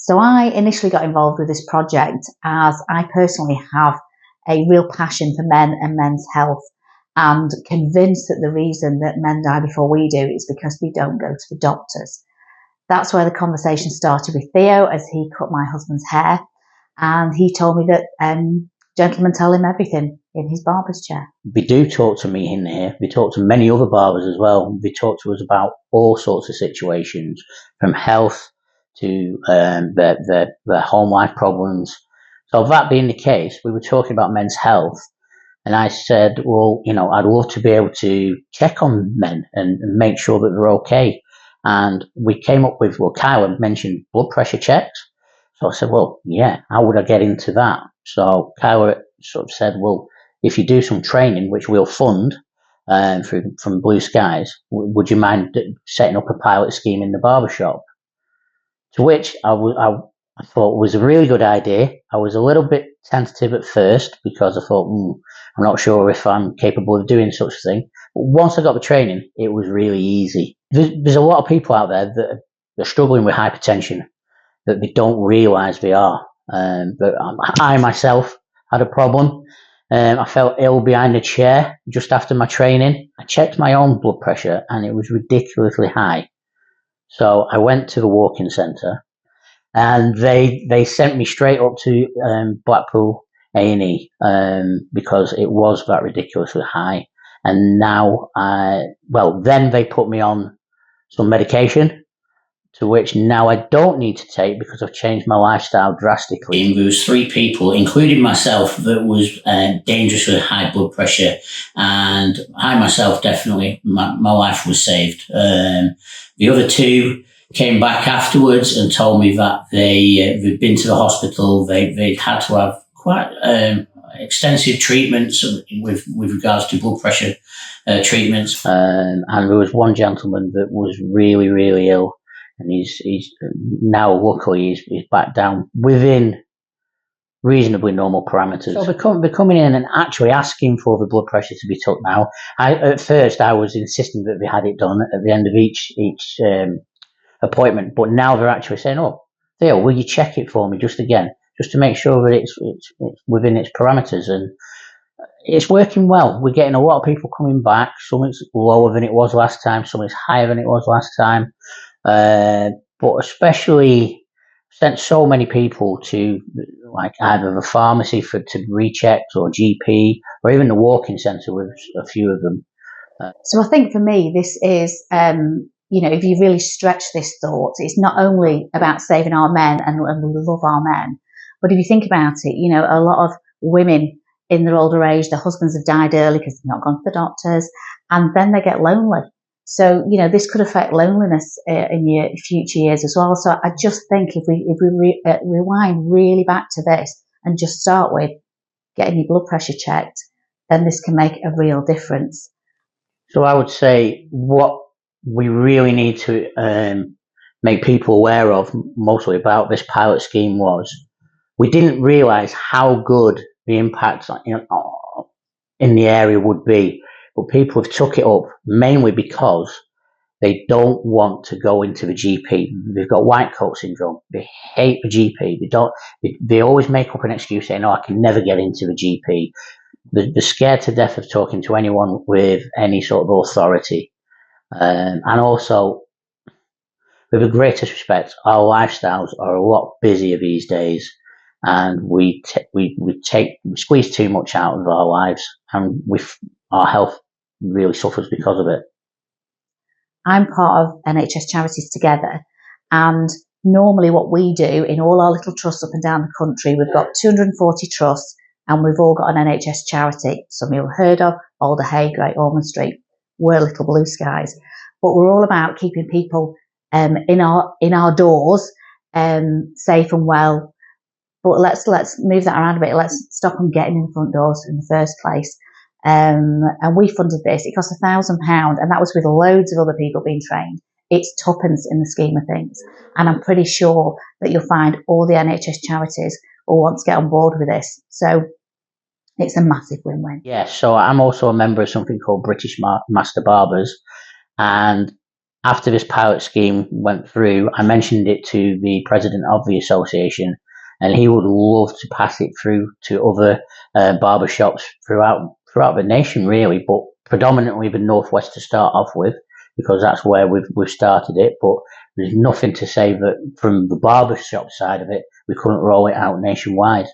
So I initially got involved with this project as I personally have a real passion for men and men's health, and convinced that the reason that men die before we do is because we don't go to the doctors. That's where the conversation started with Theo, as he cut my husband's hair, and he told me that gentlemen tell him everything in his barber's chair. We do talk to me in here. We talk to many other barbers as well. They talk to us about all sorts of situations, from health to their home life problems. So that being the case, we were talking about men's health, and I said, well, I'd love to be able to check on men and make sure that they're okay. And we came up with, well, Kyle had mentioned blood pressure checks. So I said, well, yeah, how would I get into that? So Kyle sort of said, well, if you do some training, which we'll fund from Blue Skies, would you mind setting up a pilot scheme in the barbershop? To which I thought was a really good idea. I was a little bit tentative at first because I thought, I'm not sure if I'm capable of doing such a thing. But once I got the training, it was really easy. There's a lot of people out there that are struggling with hypertension that they don't realise they are. But I myself had a problem. I felt ill behind a chair just after my training. I checked my own blood pressure and it was ridiculously high. So I went to the walk-in centre and they sent me straight up to Blackpool A&E because it was that ridiculously high. And now, then they put me on some medication, to which now I don't need to take because I've changed my lifestyle drastically. There was 3 people, including myself, that was dangerously high blood pressure, and I myself definitely, my life was saved. The other 2 came back afterwards and told me that they'd been to the hospital, they'd had to have quite extensive treatments with regards to blood pressure treatments. And there was one gentleman that was really, really ill. And he's now, luckily, he's back down within reasonably normal parameters. So they're coming in and actually asking for the blood pressure to be took now. At first, I was insisting that they had it done at the end of each appointment, but now they're actually saying, "Oh, Theo, will you check it for me just again, just to make sure that it's within its parameters?" And it's working well. We're getting a lot of people coming back. Some it's lower than it was last time. Some it's higher than it was last time. But especially sent so many people to like either the pharmacy to rechecked or GP or even the walk-in centre with a few of them. So I think for me, this is, if you really stretch this thought, it's not only about saving our men and we love our men, but if you think about it, a lot of women in their older age, their husbands have died early because they've not gone to the doctors, and then they get lonely. So, this could affect loneliness in your future years as well. So I just think if we rewind really back to this and just start with getting your blood pressure checked, then this can make a real difference. So I would say what we really need to make people aware of, mostly about this pilot scheme, was we didn't realise how good the impact in the area would be. But people have took it up mainly because they don't want to go into the GP. They've got white coat syndrome. They hate the GP. They always make up an excuse saying, "No, I can never get into the GP." They're scared to death of talking to anyone with any sort of authority. And also, with the greatest respect, our lifestyles are a lot busier these days, and we squeeze too much out of our lives, and our health really suffers because of it. I'm part of NHS Charities Together, and normally what we do in all our little trusts up and down the country, we've got 240 trusts and we've all got an NHS charity. Some you've heard of, Alder Hay, Great Ormond Street. We're Little Blue Skies, but we're all about keeping people in our doors safe and well. But let's move that around a bit. Let's stop them getting in the front doors in the first place. And we funded this. It cost £1,000, and that was with loads of other people being trained. It's tuppence in the scheme of things. And I'm pretty sure that you'll find all the NHS charities will want to get on board with this. So it's a massive win-win. Yeah, so I'm also a member of something called British Master Barbers, and after this pilot scheme went through, I mentioned it to the president of the association, and he would love to pass it through to other barber shops throughout the nation, really, but predominantly the northwest to start off with, because that's where we've started it. But there's nothing to say that from the barber shop side of it, we couldn't roll it out nationwide.